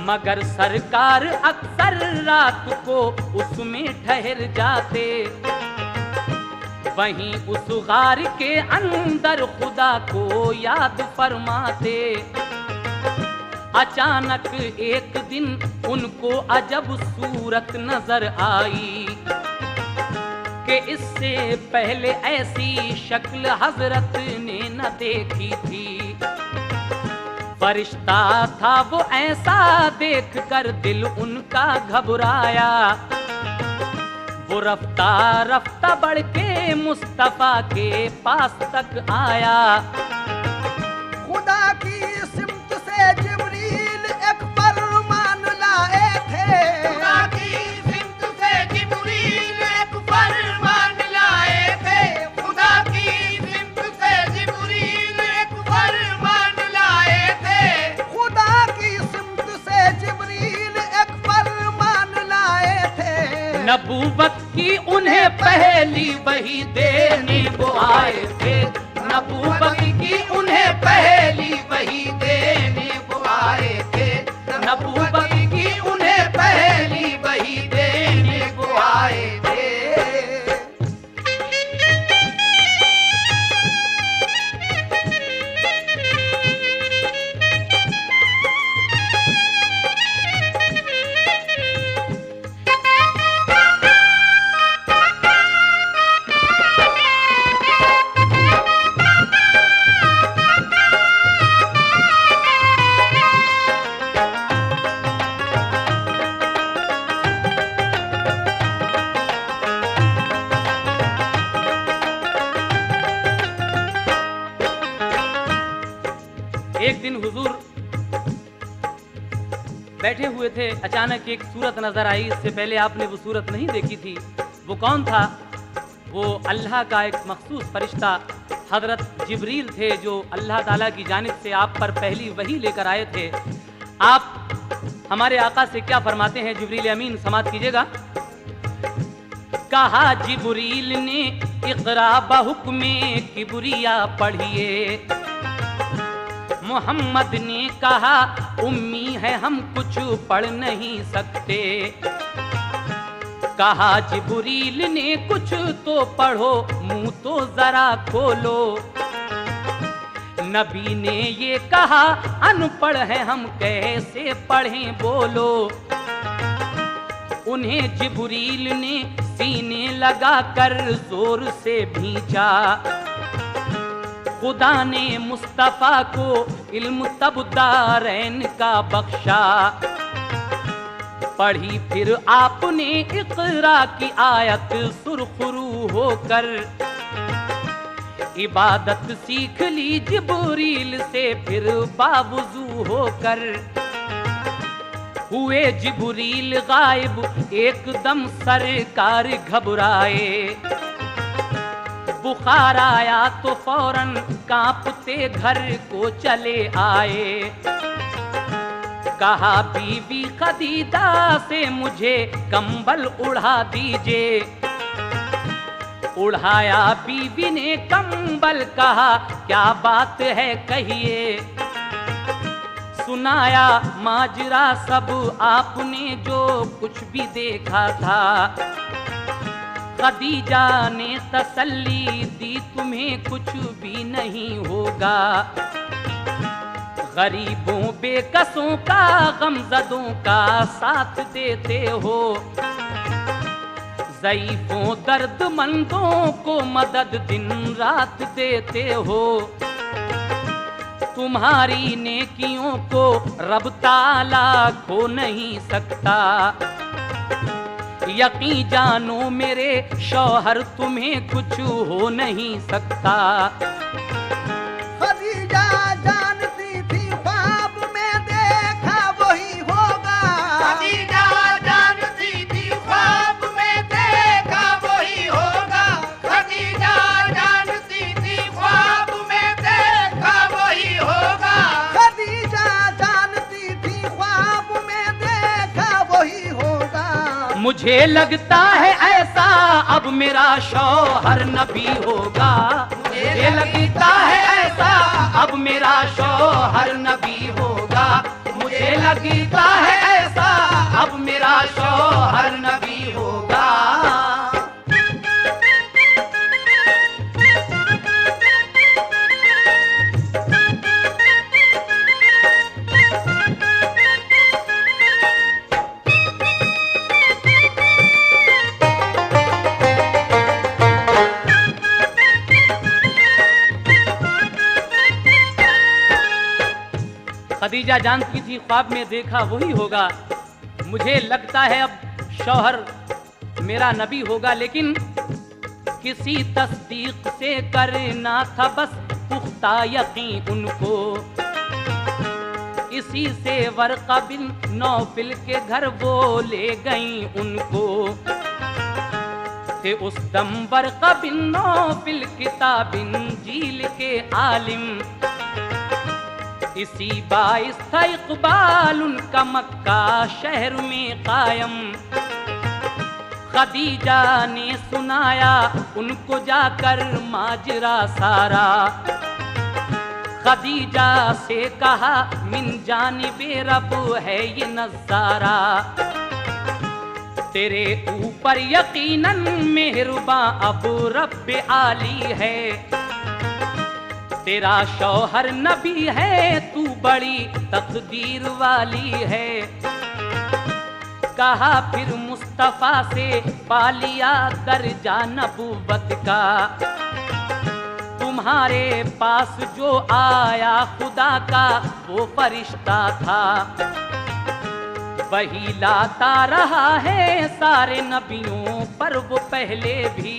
मगर सरकार अक्सर रात को उसमें ठहर जाते। वहीं उस गार के अंदर खुदा को याद फरमाते। अचानक एक दिन उनको अजब सूरत नजर आई कि इससे पहले ऐसी शक्ल हजरत ने न देखी थी। फरिश्ता था वो ऐसा देखकर दिल उनका घबराया। वो रफ्ता रफ्ता बढ़ के मुस्तफा के पास तक आया। खुदा की सिमत से जिब्रील एक फरमान लाए थे। खुदा की सिमत से जिब्रील एक फरमान लाए थे। खुदा की सिमत से जिब्रील एक फरमान लाए थे। खुदा की सिमत से जिब्रील एक फरमान लाए थे। नबूवत की उन्हें पहली वही देने वो आए थे। नबूवत की उन्हें पहली वही देने वो आए थे। नबूवत की उन्हें पहली वही देने वो आए थे। एक दिन हुजूर बैठे हुए थे, अचानक एक सूरत नजर आई। इससे पहले आपने वो सूरत नहीं देखी थी। वो कौन था? वो अल्लाह का एक मखसूस फरिश्ता हजरत जिब्रील थे, जो अल्लाह ताला की जानिब से आप पर पहली वही लेकर आए थे। आप हमारे आका से क्या फरमाते हैं? जिब्रील अमीन समात कीजिएगा। कहा जिब्रील ने इक़रा बहुक्मे किबरिया पढ़िए। मोहम्मद ने कहा उम्मी है हम कुछ पढ़ नहीं सकते। कहा जिब्रील ने कुछ तो पढ़ो, मुंह तो जरा खोलो। नबी ने ये कहा अनपढ़ है हम कैसे पढ़ें बोलो। उन्हें जिब्रील ने सीने लगा कर जोर से भींचा। खुदा ने मुस्तफा को इल्म तब दारैन का बख्शा। पढ़ी फिर आपने इक़रा की आयत सुरखरू होकर। इबादत सीख ली जिब्रील से फिर बावुज़ू होकर। हुए जिब्रील गायब एकदम सरकार घबराए। बुखार आया तो फौरन कांपते घर को चले आए। कहा बीवी खदीजा से मुझे कंबल उड़ा दीजिए। उड़ाया बीवी ने कंबल, कहा क्या बात है कहिए। सुनाया माजरा सब आपने जो कुछ भी देखा था। खदीजा ने तसल्ली दी तुम्हें कुछ भी नहीं होगा। गरीबों बेकसों का गमज़दों का साथ देते हो। ज़ईफ़ों दर्दमंदों को मदद दिन रात देते हो। तुम्हारी नेकियों को रब ताला खो नहीं सकता। यकीन जानो मेरे शौहर तुम्हें कुछ हो नहीं सकता। खदीजा जानती थी ख्वाब में देखा वही होगा। खदीजा जानती थी ख्वाब में देखा वही होगा। खदीजा जानती थी ख्वाब में देखा वही होगा। खदीजा जानती थी ख्वाब में देखा वही होगा। मुझे लगता है ऐसा अब मेरा शौहर नबी होगा। मुझे लगता है ऐसा अब मेरा शौहर नबी होगा। मुझे लगता है ऐसा अब मेरा शौहर नबी होगा। खदीजा जानती थी ख्वाब में देखा वही होगा, मुझे लगता है अब शौहर मेरा नबी होगा, लेकिन किसी तस्दीक से करना था बस पुख्ता यकीन उनको। इसी से वर्क़ा बिन नौफिल के घर वो ले गई उनको। थे उस दम वर्क़ा बिन नौफिल किताब इंजील के आलिम, इसी बाइस था इक़बाल उनका मक्का शहर में कायम। खदीजा ने सुनाया उनको जाकर माजरा सारा, खदीजा से कहा मिन जानिबे रब है ये नज़ारा। तेरे ऊपर यकीनन मेहरबां अब रब आली है, तेरा शौहर नबी है तू बड़ी तकदीर वाली है। कहा फिर मुस्तफा से पालिया दर्जा नबूवत का, तुम्हारे पास जो आया खुदा का वो फरिश्ता था, वही लाता रहा है सारे नबियों पर वो पहले भी।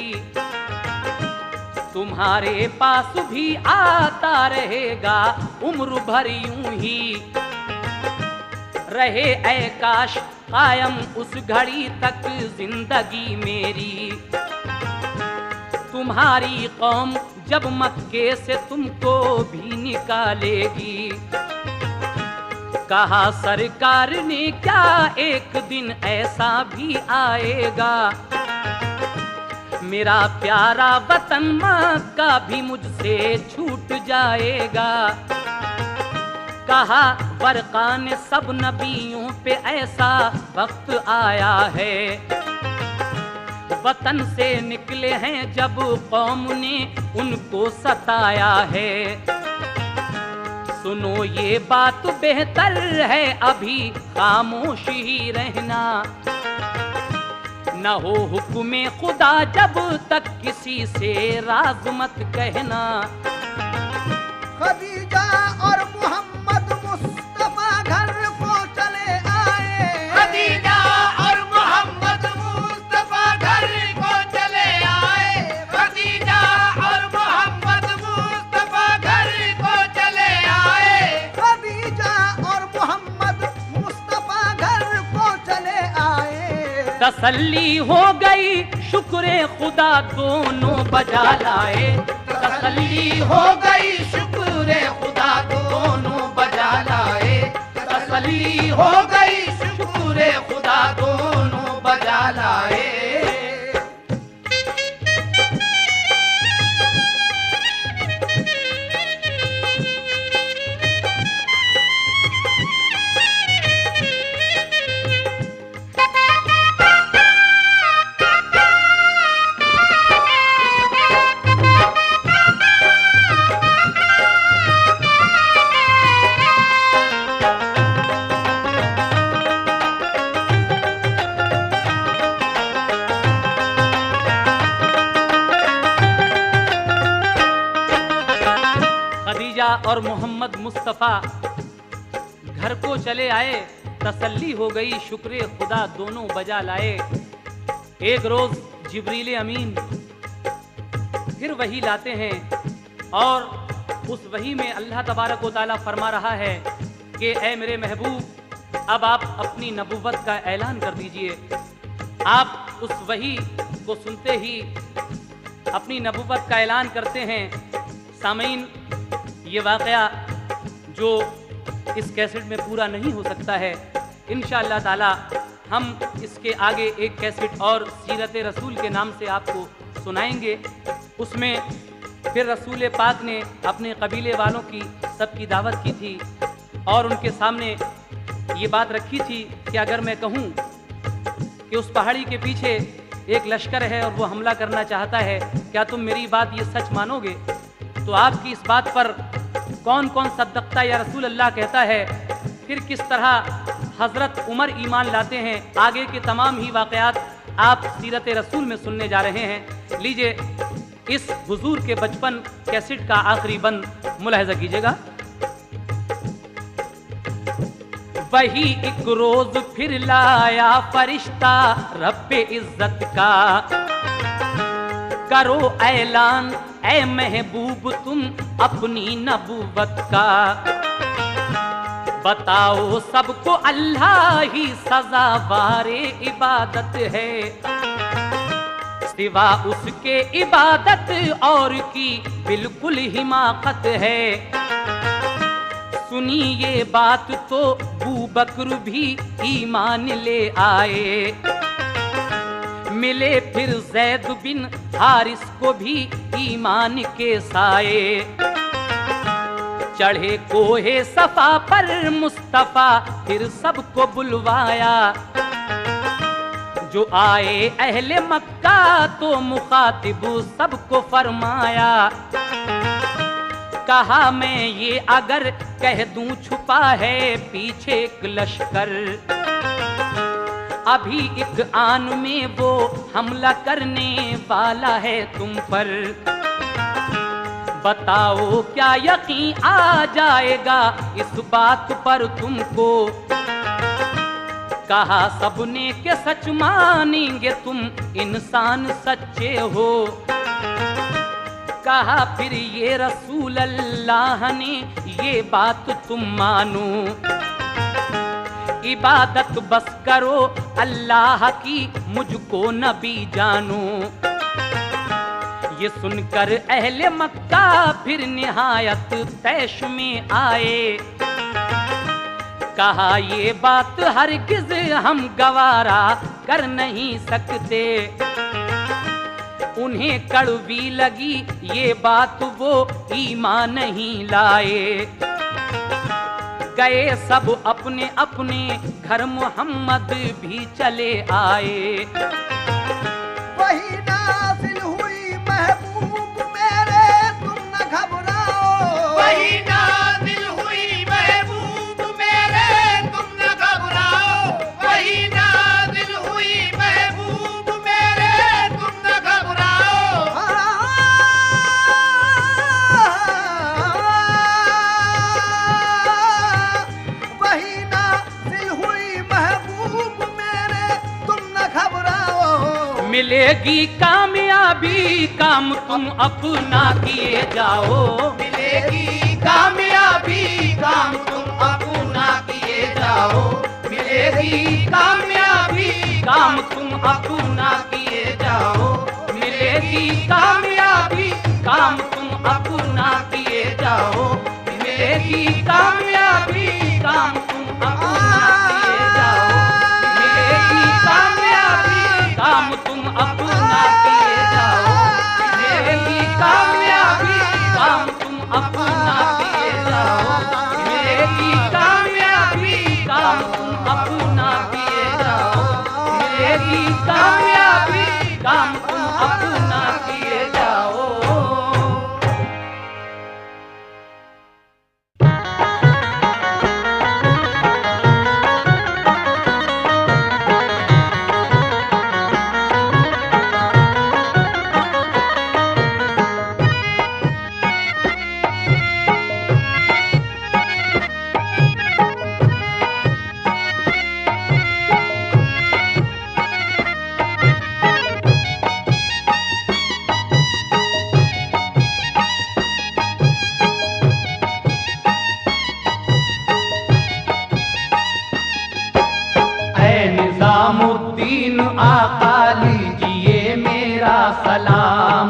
तुम्हारे पास भी आता रहेगा उम्र भर यूं ही, रहे ऐ काश कायम उस घड़ी तक जिंदगी मेरी। तुम्हारी कौम जब मक्के से तुमको भी निकालेगी, कहा सरकार ने क्या एक दिन ऐसा भी आएगा, मेरा प्यारा वतन मक्का भी मुझसे छूट जाएगा। कहा वर्क़ा ने सब नबियों पे ऐसा वक्त आया है, वतन से निकले हैं जब कौम ने उनको सताया है। सुनो ये बात बेहतर है अभी खामोश ही रहना, न हो हुक्मे खुदा जब तक किसी से राज मत कहना। खदीजा और मोहम्मद मुस्तफा घर को चले आए, खदीजा और मोहम्मद मुस्तफा घर को चले आए, खदीजा और मोहम्मद मुस्तफा घर को चले आए, खदीजा और मोहम्मद मुस्तफा घर को चले आए। तसल्ली हो गई शुक्र खुदा दोनों बजा लाए, तसल्ली हो गई शुक्र खुदा दोनों बजा लाए, तसल्ली हो गई शुक्र खुदा दोनों बजा लाए। और मोहम्मद मुस्तफ़ा घर को चले आए, तसल्ली हो गई शुक्र खुदा दोनों बजा लाए। एक रोज जिब्रील अमीन फिर वही लाते हैं और उस वही में अल्लाह तबारक व तआला फरमा रहा है कि ऐ मेरे महबूब, अब आप अपनी नबुव्वत का ऐलान कर दीजिए। आप उस वही को सुनते ही अपनी नबुव्वत का ऐलान करते हैं। सामीन, ये वाक़या जो इस कैसेट में पूरा नहीं हो सकता है, इंशाअल्लाह ताला हम इसके आगे एक कैसेट और सीरत रसूल के नाम से आपको सुनाएंगे। उसमें फिर रसूल पाक ने अपने कबीले वालों की सबकी दावत की थी और उनके सामने ये बात रखी थी कि अगर मैं कहूँ कि उस पहाड़ी के पीछे एक लश्कर है और वो हमला करना चाहता है, क्या तुम मेरी बात ये सच मानोगे? तो आपकी इस बात पर कौन कौन सद्दक़ता या रसूल अल्लाह कहता है, फिर किस तरह हज़रत उमर ईमान लाते हैं, आगे के तमाम ही वाक़यात आप सीरत रसूल में सुनने जा रहे हैं। लीजिए इस हुजूर के बचपन कैसेट का आखिरी बंद मुलाहिज़ा कीजिएगा। वही एक रोज फिर लाया फरिश्ता रब्बे इज्जत का। करो ऐलान ऐ महबूब तुम अपनी नबूवत का। बताओ सबको अल्लाह ही सजावारे इबादत है, सिवा उसके इबादत और की बिल्कुल हिमाकत है। सुनी ये बात तो अबू बकर भी ईमान ले आए। मिले फिर ज़ैद बिन हारिस को भी ईमान के साए। चढ़े कोहे सफा पर मुस्तफा फिर सबको बुलवाया। जो आए अहले मक्का तो मुखातिब सबको फरमाया। कहा मैं ये अगर कह दूं छुपा है पीछे एक लश्कर, अभी एक आन में वो हमला करने वाला है तुम पर। बताओ क्या यकीन आ जाएगा इस बात पर तुमको। कहा सबने के सच मानेंगे तुम इंसान सच्चे हो। कहा फिर ये रसूल अल्लाह ने ये बात तुम मानो। इबादत बस करो अल्लाह की मुझको नबी जानो। ये सुनकर अहले मक्का फिर निहायत तैश में आए। कहा ये बात हरगिज़ हम गवारा कर नहीं सकते। उन्हें कड़वी लगी ये बात वो ईमान नहीं लाए। गए सब अपने अपने घर मोहम्मद भी चले आए। वही नाज़िल हुई महबूब मेरे तुम न घबराओ। वही नाज़िल हुई महबूब मेरे तुम न घबराओ। वही नाज़िल हुई महबूब मेरे तुम न घबराओ। वही नाज़िल हुई महबूब मेरे तुम न घबराओ। मिलेगी कामयाबी काम तुम अपना किए जाओ। मिलेगी कामयाबी काम तुम अपना किए जाओ। मिलेगी कामयाबी काम तुम अपना किए जाओ। मिलेगी कामयाबी काम तुम अपना किए जाओ। मिलेगी कामयाबी काम तुम अपना किए जाओ। मिलेगी कामयाबी काम तुम अपना किए जाओ। मिलेगी कामयाबी काम तुम अपना किए जाओ। मिलेगी कामयाबी काम तुम अपना किए जाओ। मिलेगी कामयाबी काम तुम अपना किए जाओ। निज़ामुद्दीन आका लीजिए मेरा सलाम।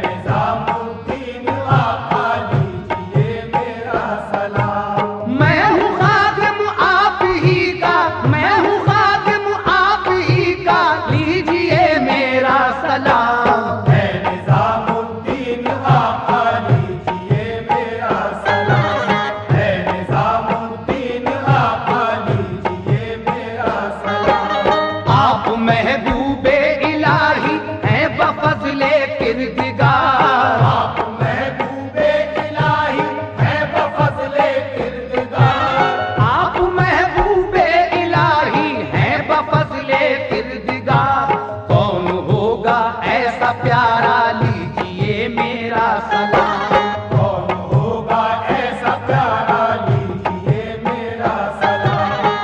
निज़ामुद्दीन आका लीजिए मेरा सलाम। मैं हूँ खादिम आप ही का, मैं हूँ खादिम आप ही का, लीजिए मेरा सलाम। निज़ामुद्दीन आका लीजिए मेरा सलाम। निज़ामुद्दीन आका लीजिए मेरा सलाम। आप महबूबे इलाही हैं बफज़ले किरदिगार। आप महबूबे इलाही हैं बफज़ले किरदिगार। आप महबूबे इलाही हैं बफज़ले किरदिगार। कौन होगा ऐसा प्यारा लीजिए मेरा सलाम। कौन होगा ऐसा प्यारा लीजिए मेरा सलाम।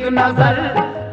नजर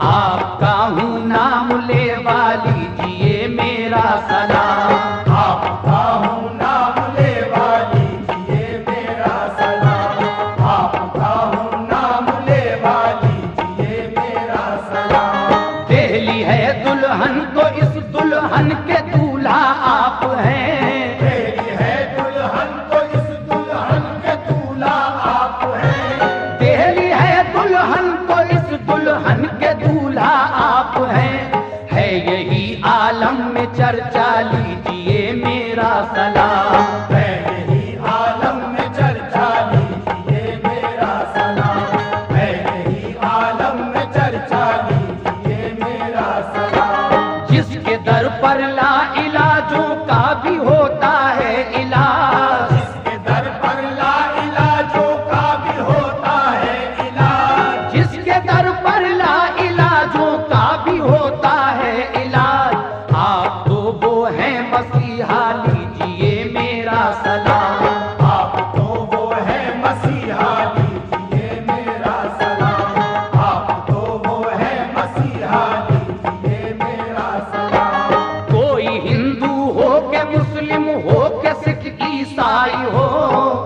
आपका हूँ नाम लेवा लीजिए मेरा सलाम। आपका हूँ नाम लेवा लीजिए मेरा सलाम। आपका हूँ नाम लेवा लीजिए मेरा सलाम। देहली है दुल्हन तो इस दुल्हन के दूल्हा आप हैं। तेरी है दुल्हन तो इस दुल्हन के दूल्हा आप हैं। देहली है दुल्हन तो इस दुल्हन के दूल्हा आप हैं। है यही आलम में चर्चा लीजिए मेरा सलाम। है यही आलम में चर्चा लीजिए मेरा सलाम। है यही आलम में चर्चा लीजिए मेरा सलाम। जिसके दर पर ला इलाजों का भी होता है इलाज। जिसके दर पर ला इलाजों का भी होता है इलाज। जिसके दर पर ला इलाजों का भी होता है इलाज। आप तो वो हैं मसीहा लीजिए मेरा सलाम। आप तो वो है मसीहा लीजिए मेरा सलाम। आप तो वो है मसीहा लीजिए मेरा सलाम। कोई हिंदू हो के मुस्लिम हो के सिख ईसाई हो।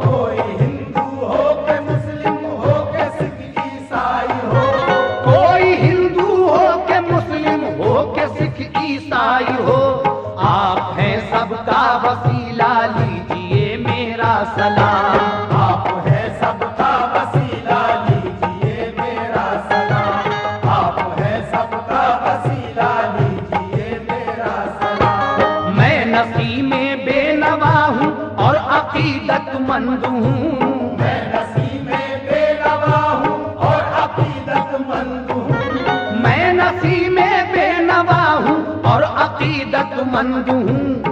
कोई हिंदू हो के मुस्लिम हो के सिख ईसाई हो। कोई हिंदू हो के मुस्लिम हो के सिख ईसाई हो। आप हैं सबका वसीला लीजिए मेरा सलाम। आप है सबका वसीला लीजिए मेरा सलाम। आप है सबका वसीला लीजिए मेरा सलाम। मैं नसी में बेनवा हूँ और अकीदतमंद हूँ। मैं नसी में बेनवा हूँ और अकीदतमंद हूँ। मैं नसी में बेनवा हूँ और अकीदतमंद हूँ।